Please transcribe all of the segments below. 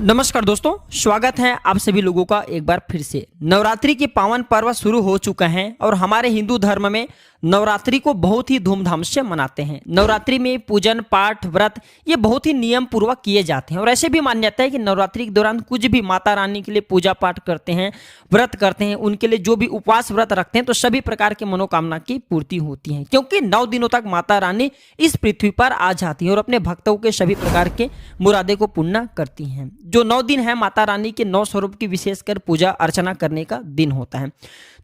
नमस्कार दोस्तों, स्वागत है आप सभी लोगों का एक बार फिर से। नवरात्रि के पावन पर्व शुरू हो चुका है और हमारे हिंदू धर्म में नवरात्रि को बहुत ही धूमधाम से मनाते हैं। नवरात्रि में पूजन पाठ व्रत ये बहुत ही नियम पूर्वक किए जाते हैं और ऐसे भी मान्यता है कि नवरात्रि के दौरान कुछ भी माता रानी के लिए पूजा पाठ करते हैं, व्रत करते हैं, उनके लिए जो भी उपवास व्रत रखते हैं तो सभी प्रकार के मनोकामना की पूर्ति होती है, क्योंकि 9 दिनों तक माता रानी इस पृथ्वी पर आ जाती है और अपने भक्तों के सभी प्रकार के मुरादे को पूर्ण करती हैं। जो 9 दिन है माता रानी के 9 स्वरूप की विशेषकर पूजा अर्चना करने का दिन होता है।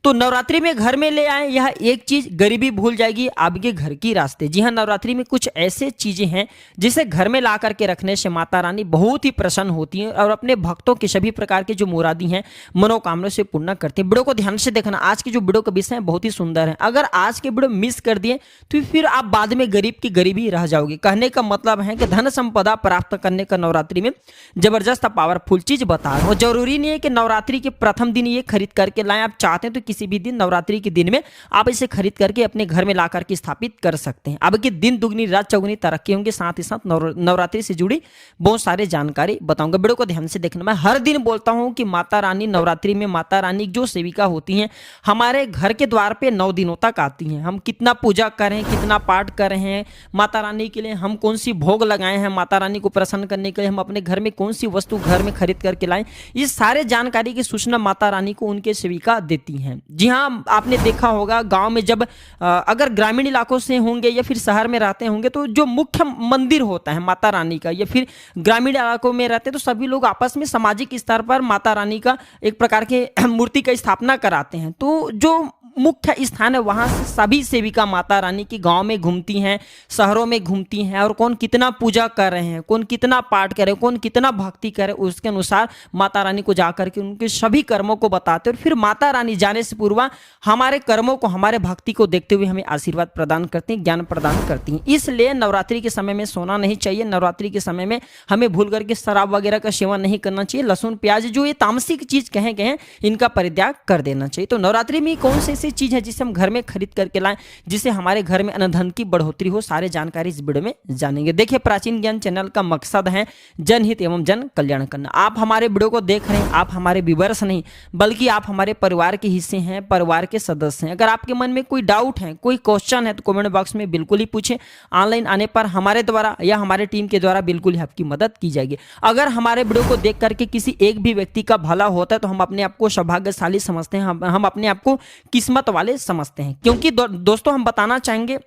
तो नवरात्रि में घर में ले आए यह एक चीज, गरीबी भूल जाएगी आपके घर की रास्ते। जी हाँ, नवरात्रि में कुछ ऐसे चीजें हैं जिसे घर में ला करके रखने से माता रानी बहुत ही प्रसन्न होती है और अपने भक्तों के सभी प्रकार के जो मुरादी हैं मनोकामना से पूर्ण करती है। वीडियो को ध्यान से देखना, आज की जो वीडियो का विषय है बहुत ही सुंदर है। अगर आज के वीडियो मिस कर दिए तो फिर आप बाद में गरीब की गरीबी रह जाओगे। कहने का मतलब है कि धन संपदा प्राप्त करने का नवरात्रि में जबरदस्त पावरफुल चीज बता रहा हूँ। जरूरी नहीं है कि नवरात्रि के प्रथम दिन ये खरीद करके लाएं। आप चाहते हैं तो किसी भी दिन नवरात्रि के दिन में आप इसे खरीद करके अपने घर में ला करके स्थापित कर सकते हैं। अब के दिन दुगनी रात चौगुनी तरक्की होंगे। साथ ही साथ नवरात्रि से जुड़ी बहुत सारे जानकारी बताऊंगा। वीडियो को ध्यान से देखना। मैं हर दिन बोलता हूं कि माता रानी नवरात्रि में माता रानी जो सेविका होती हैं हमारे घर के द्वार पे 9 दिनों तक आती हैं। हम कितना पूजा करें, कितना पाठ कर रहे हैं माता रानी के लिए, हम कौन सी भोग लगाए हैं माता रानी को प्रसन्न करने के लिए, हम अपने घर में कौन सी वस्तु घर में खरीद करके लाएं, ये सारे जानकारी की सूचना माता रानी को उनके सेविका देती हैं। जी हाँ, आपने देखा होगा गांव में जब अगर ग्रामीण इलाकों से होंगे या फिर शहर में रहते होंगे तो जो मुख्य मंदिर होता है माता रानी का, या फिर ग्रामीण इलाकों में रहते हैं तो सभी लोग आपस में सामाजिक स्तर पर माता रानी का एक प्रकार के मूर्ति का स्थापना कराते हैं। तो जो मुख्य स्थान है वहां से सभी सेविका माता रानी की गांव में घूमती हैं, शहरों में घूमती हैं और कौन कितना पूजा कर रहे हैं, कौन कितना पाठ कर रहे हैं, कौन कितना भक्ति करे, उसके अनुसार माता रानी को जाकर के उनके सभी कर्मों को बताते हैं और फिर माता रानी जाने से पूर्व हमारे कर्मों को, हमारे भक्ति को देखते हुए हमें आशीर्वाद प्रदान करती हैं, ज्ञान प्रदान करती हैं। इसलिए नवरात्रि के समय में सोना नहीं चाहिए। नवरात्रि के समय में हमें भूल करके शराब वगैरह का सेवन नहीं करना चाहिए। लहसुन प्याज जो ये तामसिक चीज कहे गए हैं इनका परित्याग कर देना चाहिए। तो नवरात्रि में कौन सी चीज है जिसे हम घर में खरीद करके लाएं जिससे हमारे घर में अन्न की बढ़ोतरी हो, सारे जानकारी इस वीडियो में जानेंगे। देखिए, प्राचीन ज्ञान चैनल का मकसद है जनहित एवं जन कल्याण करना। आप हमारे वीडियो को देख रहे हैं, आप हमारे व्यूअर्स नहीं बल्कि आप हमारे परिवार के हिस्से हैं, परिवार के सदस्य हैं। अगर आपके मन में कोई डाउट है, कोई क्वेश्चन है तो कमेंट बॉक्स में बिल्कुल ही पूछें। ऑनलाइन आने पर हमारे द्वारा या हमारे टीम के द्वारा बिल्कुल ही आपकी मदद की जाएगी। अगर हमारे वीडियो को देख करके किसी एक भी व्यक्ति का भला होता है तो हम अपने आप को सौभाग्यशाली समझते हैं, हम अपने आप को किस्मत वाले समझते हैं। क्योंकि दोस्तों हम बताना चाहेंगे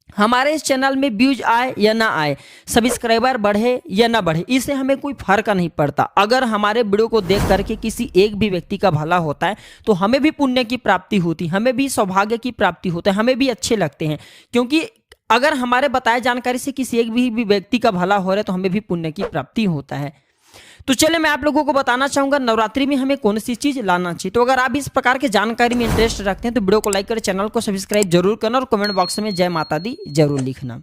हमारे इस चैनल में व्यूज आए या ना आए, सब्सक्राइबर बढ़े या ना बढ़े, इससे हमें कोई फर्क नहीं पड़ता। अगर हमारे वीडियो को देख करके किसी एक भी व्यक्ति का भला होता है तो हमें भी पुण्य की प्राप्ति होती है, हमें भी सौभाग्य की प्राप्ति होती है, हमें भी अच्छे लगते हैं। क्योंकि अगर हमारे बताए जानकारी से किसी एक भी व्यक्ति का भला हो रहा है तो हमें भी पुण्य की प्राप्ति होता है। तो चलिए मैं आप लोगों को बताना चाहूंगा नवरात्रि में हमें कौन सी चीज लाना चाहिए। तो अगर आप इस प्रकार के जानकारी में इंटरेस्ट रखते हैं तो वीडियो को लाइक कर, चैनल को सब्सक्राइब जरूर करना और कमेंट बॉक्स में जय माता दी जरूर लिखना।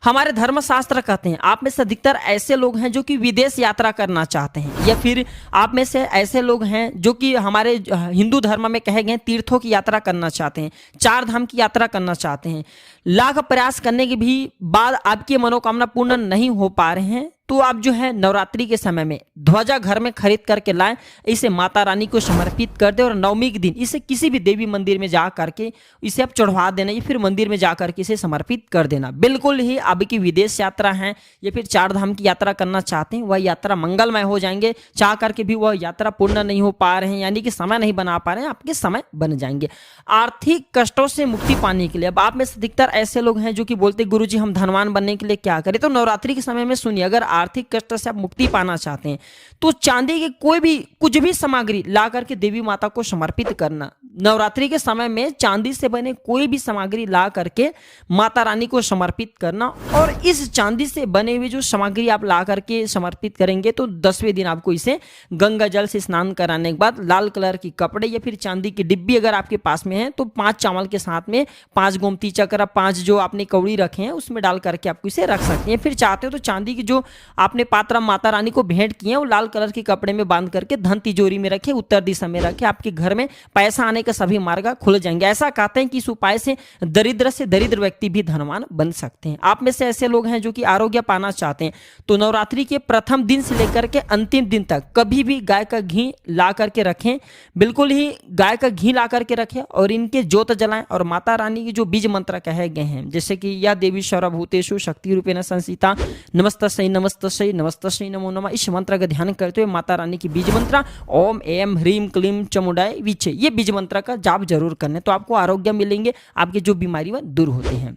हमारे धर्मशास्त्र कहते हैं आप में से अधिकतर ऐसे लोग हैं जो कि विदेश यात्रा करना चाहते हैं, या फिर आप में से ऐसे लोग हैं जो कि हमारे हिंदू धर्म में कहे गए तीर्थों की यात्रा करना चाहते हैं, 4 धाम की यात्रा करना चाहते हैं। लाख प्रयास करने के भी बाद आपकी मनोकामना पूर्ण नहीं हो पा रहे हैं तो आप जो है नवरात्रि के समय में ध्वजा घर में खरीद करके लाएं, इसे माता रानी को समर्पित कर दे और नवमी के दिन इसे किसी भी देवी मंदिर में जा करके इसे आप चढ़वा देना या फिर मंदिर में जा करके इसे समर्पित कर देना। बिल्कुल ही अब की विदेश यात्रा है या फिर 4 धाम की यात्रा करना चाहते हैं, वह यात्रा मंगलमय हो जाएंगे। चाह करके भी वह यात्रा पूर्ण नहीं हो पा रहे हैं, यानी कि समय नहीं बना पा रहे हैं, आपके समय बन जाएंगे। आर्थिक कष्टों से मुक्ति पाने के लिए अब आप में अधिकतर ऐसे लोग हैं जो कि बोलते गुरुजी हम धनवान बनने के लिए क्या करें। तो नवरात्रि के समय में सुनिए, अगर आर्थिक कष्ट से आप मुक्ति पाना चाहते हैं तो चांदी की कोई भी कुछ भी सामग्री ला करके देवी माता को समर्पित करना। नवरात्रि के समय में चांदी से बने कोई भी सामग्री ला करके माता रानी को समर्पित करना, और इस चांदी से बने हुए जो सामग्री आप ला करके समर्पित करेंगे तो 10वें दिन आपको इसे गंगा जल से स्नान कराने के बाद लाल कलर की कपड़े या फिर चांदी की डिब्बी अगर आपके पास में है तो 5 चावल के साथ में 5 गोमती चक्र, 5 जो आपने कौड़ी रखे हैं उसमें डाल करके आपको इसे रख सकते हैं। फिर चाहते हो तो चांदी की जो आपने पात्र माता रानी को भेंट किए वो लाल कलर के कपड़े में बांध करके धन तिजोरी में रखे, उत्तर दिशा में रखे, आपके घर में पैसा आने के सभी मार्ग खुल जाएंगे। ऐसा कहते हैं कि इस उपाय से दरिद्र व्यक्ति भी धनवान बन सकते हैं। आप में से ऐसे लोग हैं जो कि आरोग्य पाना चाहते हैं तो नवरात्रि के प्रथम दिन से लेकर के अंतिम दिन तक कभी भी गाय का घी ला करके रखें, बिल्कुल ही गाय का घी ला करके रखें और इनके ज्योत जलाएं और माता रानी के जो बीज मंत्र कहे गए हैं, जैसे कि या देवी सर्वभूतेषु शक्ति रूपेण संस्थिता नमस्तस्यै नमस्तस्यै नमस्तस्यै नमो नमः, इस मंत्र का ध्यान करते हुए माता रानी की बीज मंत्र ओम एम ह्रीम क्लीम चमुंडाय विचे, ये बीज मंत्र का जाप जरूर करने, तो आपको आरोग्य मिलेंगे, आपकी जो बीमारी वह दूर होते हैं।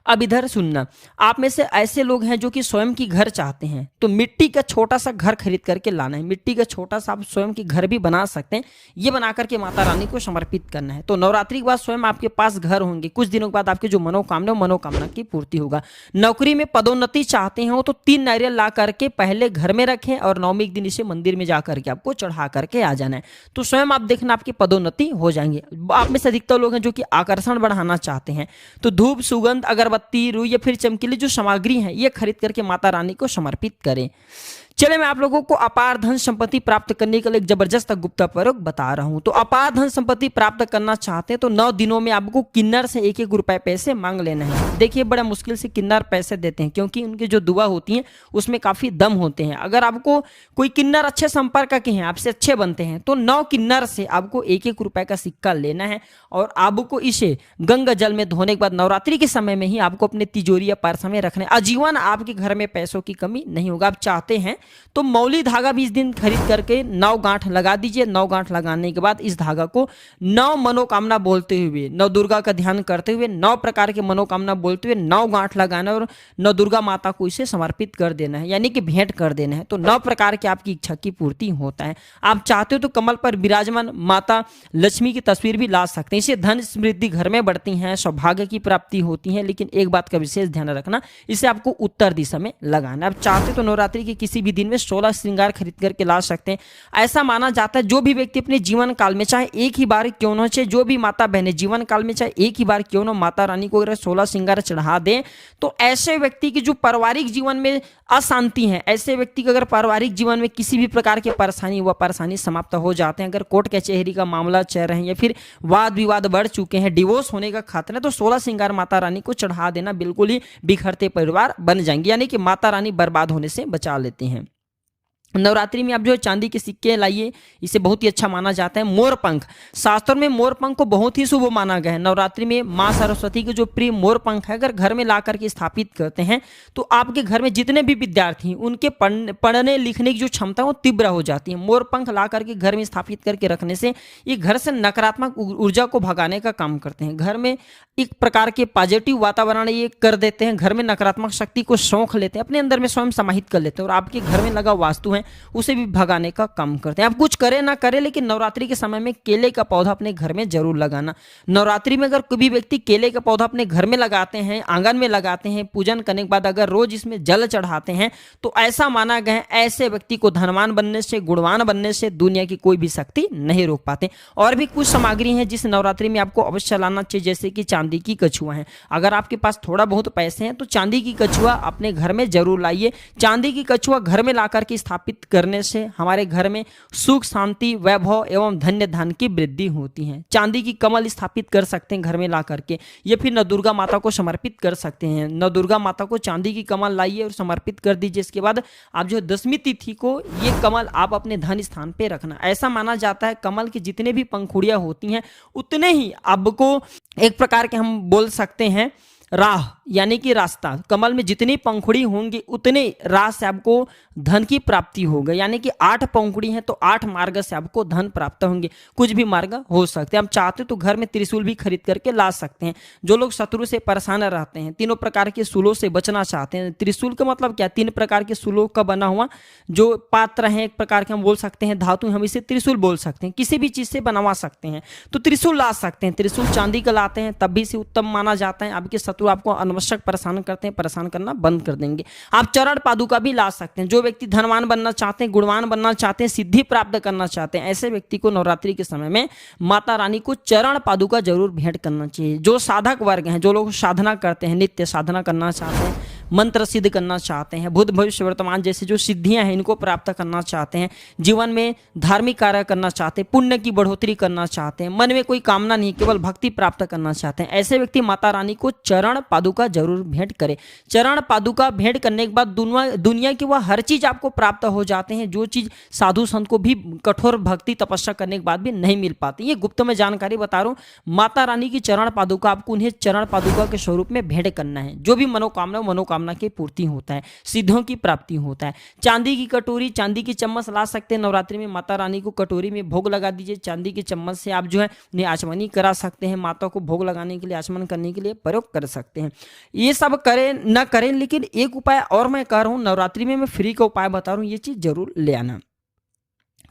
अब इधर सुनना, आप में से ऐसे लोग हैं जो कि स्वयं की घर चाहते हैं तो मिट्टी का छोटा सा घर खरीद करके लाना है। मिट्टी का छोटा सा आप स्वयं की घर भी बना सकते हैं, ये बना करके माता रानी को समर्पित करना है। तो नवरात्रि के बाद स्वयं आपके पास घर होंगे, कुछ दिनों के बाद आपके जो मनोकामना की पूर्ति होगा। नौकरी में पदोन्नति चाहते हैं तो 3 नारियल ला करके पहले घर में रखें और नवमी के दिन इसे मंदिर में जा करके आपको चढ़ा करके आ जाना है, तो स्वयं आप देखना आपकी पदोन्नति हो जाएंगे। आप में से अधिकतर लोग हैं जो कि आकर्षण बढ़ाना चाहते हैं तो धूप सुगंध अगरबत्ती रुई या फिर चमकीली जो सामग्री है ये खरीद करके माता रानी को समर्पित करें। चले मैं आप लोगों को अपार धन संपत्ति प्राप्त करने के लिए एक जबरदस्त गुप्त प्रयोग बता रहा हूं। तो अपार धन संपत्ति प्राप्त करना चाहते हैं तो 9 दिनों में आपको किन्नर से 1-1 रुपए पैसे मांग लेना है। देखिए बड़ा मुश्किल से किन्नर पैसे देते हैं क्योंकि उनकी जो दुआ होती है उसमें काफी दम होते हैं। अगर आपको कोई किन्नर अच्छे संपर्क के हैं, आपसे अच्छे बनते हैं तो 9 किन्नर से आपको 1-1 रुपए का सिक्का लेना है और आपको इसे गंगा जल में धोने के बाद नवरात्रि के समय में ही आपको अपने तिजोरी या पर्स में रखना है। आजीवन आपके घर में पैसों की कमी नहीं होगा। आप चाहते हैं तो मौली धागा भी इस दिन खरीद करके 9 गांठ लगा दीजिए। 9 गांठ लगाने के बाद इस धागा को 9 मनोकामना बोलते हुए, 9 दुर्गा का ध्यान करते हुए, 9 प्रकार के मनोकामना बोलते हुए 9 गांठ लगाना और 9 दुर्गा माता को इसे समर्पित कर देना है, यानी कि भेंट कर देना है। तो 9 प्रकार के आपकी इच्छा की पूर्ति होता है। आप चाहते हो तो कमल पर विराजमान माता लक्ष्मी की तस्वीर भी ला सकते हैं। इससे धन समृद्धि घर में बढ़ती है, सौभाग्य की प्राप्ति होती है। लेकिन एक बात का विशेष ध्यान रखना, इसे आपको उत्तर दिशा में लगाना। आप चाहते तो नवरात्रि के किसी भी दिन में 16 श्रृंगार खरीद करके ला सकते हैं। ऐसा माना जाता है जो भी व्यक्ति अपने जीवन काल में चाहे एक ही बार क्यों न, चाहे जो भी माता बहने जीवन काल में चाहे एक ही बार क्यों न माता रानी को अगर 16 श्रृंगार चढ़ा दें तो ऐसे व्यक्ति की जो पारिवारिक जीवन में अशांति है, ऐसे व्यक्ति को अगर पारिवारिक जीवन में किसी भी प्रकार की परेशानी व परेशानी समाप्त हो जाते हैं। अगर कोर्ट कचहरी का मामला चल रहे हैं या फिर वाद विवाद बढ़ चुके हैं, डिवोर्स होने का खतरा है, तो 16 श्रृंगार माता रानी को चढ़ा देना, बिल्कुल ही बिखरते परिवार बन जाएंगे, यानी कि माता रानी बर्बाद होने से बचा लेते हैं। नवरात्रि में आप जो चांदी के सिक्के लाइए, इसे बहुत ही अच्छा माना जाता है। मोरपंख, शास्त्रों में मोरपंख को बहुत ही शुभ माना गया है। नवरात्रि में मां सरस्वती के जो प्रिय मोरपंख है अगर घर में ला करके स्थापित करते हैं तो आपके घर में जितने भी विद्यार्थी हैं उनके पढ़ने लिखने की जो क्षमता है वो तीव्र हो जाती है। मोरपंख ला करके घर में स्थापित करके रखने से ये घर से नकारात्मक ऊर्जा को भगाने का काम करते हैं। घर में एक प्रकार के पॉजिटिव वातावरण ये कर देते हैं, घर में नकारात्मक शक्ति को सौंख लेते हैं, अपने अंदर में स्वयं समाहित कर लेते हैं और आपके घर में लगा वास्तु उसे भी भगाने का काम करते हैं। आप कुछ करें ना करें लेकिन नवरात्रि के समय में केले का पौधा अपने घर में जरूर लगाना। नवरात्रि में अगर कोई भी व्यक्ति केले का पौधा अपने घर में लगाते हैं, आंगन में लगाते हैं, पूजन करने के बाद अगर रोज इसमें जल चढ़ाते हैं तो ऐसा माना गया है ऐसे व्यक्ति को धनवान बनने से, गुणवान बनने से दुनिया की कोई भी शक्ति नहीं रोक पाते। और भी कुछ सामग्री है जिस नवरात्रि में आपको अवश्य लाना चाहिए, जैसे कि चांदी की कछुआ है। अगर आपके पास थोड़ा बहुत पैसे हैं तो चांदी की कछुआ अपने घर में जरूर लाइए। चांदी की कछुआ घर में ला करके स्थापित करने से हमारे घर में सुख शांति वैभव एवं धन्य धन की वृद्धि होती है। चांदी की कमल स्थापित कर सकते हैं घर में ला करके, ये फिर नव दुर्गा माता को समर्पित कर सकते हैं। नव दुर्गा माता को चांदी की कमल लाइए और समर्पित कर दीजिए। इसके बाद आप जो 10वीं तिथि को ये कमल आप अपने धन स्थान पे रखना। ऐसा माना जाता है कमल की जितने भी पंखुड़ियां होती हैं उतने ही आपको एक प्रकार के हम बोल सकते हैं राह, यानी कि रास्ता, कमल में जितनी पंखुड़ी होंगी उतने राह से आपको धन की प्राप्ति होगी। यानी कि 8 पंखुड़ी हैं तो 8 मार्ग से आपको धन प्राप्त होंगे। कुछ भी मार्ग हो सकते हैं। आप चाहते तो घर में त्रिशूल भी खरीद करके ला सकते हैं। जो लोग शत्रु से परेशान रहते हैं, तीनों प्रकार के सूलों से बचना चाहते हैं। त्रिशूल का मतलब क्या, 3 प्रकार के सूलों का बना हुआ जो पात्र है, एक प्रकार के हम बोल सकते हैं धातु, हम इसे त्रिशूल बोल सकते हैं। किसी भी चीज से बनवा सकते हैं तो त्रिशूल ला सकते हैं। त्रिशूल चांदी का लाते हैं तब भी से उत्तम माना जाता है। आपके शत्रु आपको अनावश्यक परेशान करते हैं, परेशान करना बंद कर देंगे। आप चरण पादुका भी ला सकते हैं। जो व्यक्ति धनवान बनना चाहते हैं, गुणवान बनना चाहते हैं, सिद्धि प्राप्त करना चाहते हैं, ऐसे व्यक्ति को नवरात्रि के समय में माता रानी को चरण पादुका जरूर भेंट करना चाहिए। जो साधक वर्ग हैं, जो लोग साधना करते हैं, नित्य साधना करना चाहते हैं, मंत्र सिद्ध करना चाहते हैं, भूत भविष्य वर्तमान जैसे जो सिद्धियां हैं इनको प्राप्त करना चाहते हैं, जीवन में धार्मिक कार्य करना चाहते हैं, पुण्य की बढ़ोतरी करना चाहते हैं, मन में कोई कामना नहीं केवल भक्ति प्राप्त करना चाहते हैं, ऐसे व्यक्ति माता रानी को चरण पादुका जरूर भेंट करें। चरण पादुका भेंट करने के बाद दुनिया की वह हर चीज आपको प्राप्त हो जाते हैं जो चीज साधु संत को भी कठोर भक्ति तपस्या करने के बाद भी नहीं मिल पाती। ये गुप्त में जानकारी बता रहा हूं। माता रानी की चरण पादुका आपको उन्हें चरण पादुका के स्वरूप में भेंट करना है। जो भी मनोकामना मनोकामना की पूर्ति होता है, सिद्धों की प्राप्ति होता है। चांदी की कटोरी चांदी की चम्मच ला सकते हैं। नवरात्रि में माता रानी को कटोरी में भोग लगा दीजिए। चांदी की चम्मच से आप जो है उन्हें आचमनी करा सकते हैं। माता को भोग लगाने के लिए आचमन करने के लिए प्रयोग कर सकते हैं। ये सब करें न करें, लेकिन एक उपाय और मैं कर रहा हूं नवरात्रि में, मैं फ्री का उपाय बता रहा हूं, ये चीज जरूर ले आना।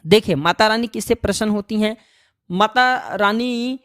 देखिए माता रानी किससे प्रसन्न होती हैं? माता रानी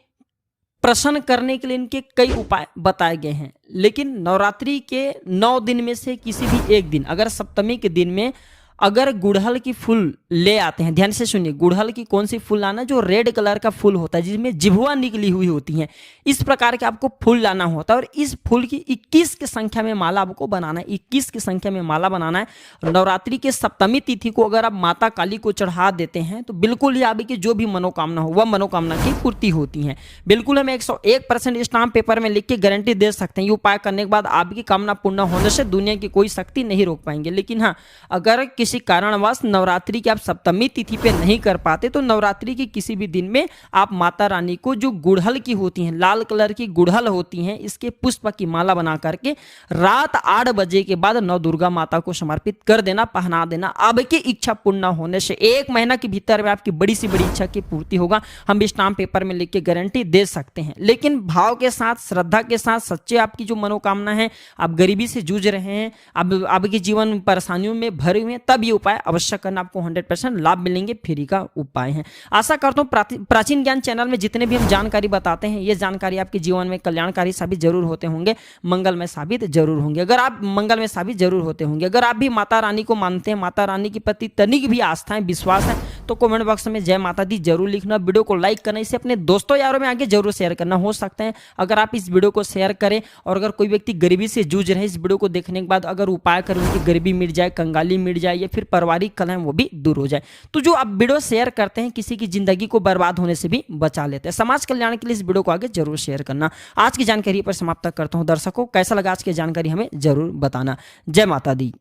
प्रसन्न करने के लिए इनके कई उपाय बताए गए हैं, लेकिन नवरात्रि के 9 दिन में से किसी भी एक दिन अगर सप्तमी के दिन में अगर गुड़हल की फूल ले आते हैं, ध्यान से सुनिए, गुड़हल की कौन सी फूल लाना? जो रेड कलर का फूल होता है जिसमें जिभुआ निकली हुई होती है, इस प्रकार के आपको फूल लाना होता है और इस फूल की 21 की संख्या में माला आपको बनाना है। 21 की संख्या में माला बनाना है। नवरात्रि के सप्तमी तिथि को अगर आप माता काली को चढ़ा देते हैं तो बिल्कुल ही आपकी जो भी मनोकामना हो वह मनोकामना की पूर्ति होती है। बिल्कुल हम 101% स्टाम्प पेपर में लिख के गारंटी दे सकते हैं। ये उपाय करने के बाद आपकी कामना पूर्ण होने से दुनिया की कोई शक्ति नहीं रोक पाएंगे। लेकिन हाँ, अगर किसी कारणवश नवरात्रि की आप सप्तमी तिथि पे नहीं कर पाते तो नवरात्रि की किसी भी दिन में आप माता रानी को जो गुड़हल की होती हैं, लाल कलर की गुड़हल होती हैं, इसके पुष्प की माला बना करके रात 8 बजे के बाद नव दुर्गा माता को समर्पित कर देना, पहना देना। आपकी इच्छा पूर्ण होने से 1 महीना के भीतर में आपकी बड़ी से बड़ी इच्छा की पूर्ति होगा। हम भी स्टाम्प पेपर में लिख के गारंटी दे सकते हैं। लेकिन भाव के साथ, श्रद्धा के साथ, सच्चे आपकी जो मनोकामना है, आप गरीबी से जूझ रहे हैं, अब आपके जीवन परेशानियों में भरे हुए हैं, तब ये उपाय अवश्य करना, आपको 100% लाभ मिलेंगे। फ्री का उपाय है। आशा करता हूं प्राचीन ज्ञान चैनल में जितने भी हम जानकारी बताते हैं ये जानकारी आपके जीवन में कल्याणकारी साबित जरूर होते होंगे, मंगलमय साबित जरूर होंगे। अगर आप मंगलमय साबित जरूर होते होंगे। अगर आप भी माता रानी को मानते हैं, माता रानी के प्रति तनिक भी आस्था है, विश्वास है, तो कमेंट बॉक्स में जय माता दी जरूर लिखना। वीडियो को लाइक करना, इसे अपने दोस्तों यारों में आगे जरूर शेयर करना। हो सकता है अगर आप इस वीडियो को शेयर करें और अगर कोई व्यक्ति गरीबी से जूझ रहे इस वीडियो को देखने के बाद अगर उपाय करें, उनकी गरीबी मिट जाए, कंगाली मिट जाए या फिर पारिवारिक कलह वो भी दूर हो जाए, तो जो आप वीडियो शेयर करते हैं किसी की जिंदगी को बर्बाद होने से भी बचा लेते हैं। समाज कल्याण के लिए इस वीडियो को आगे जरूर शेयर करना। आज की जानकारी पर समाप्त करता हूं। दर्शकों कैसा लगा आज की जानकारी हमें जरूर बताना। जय माता दी।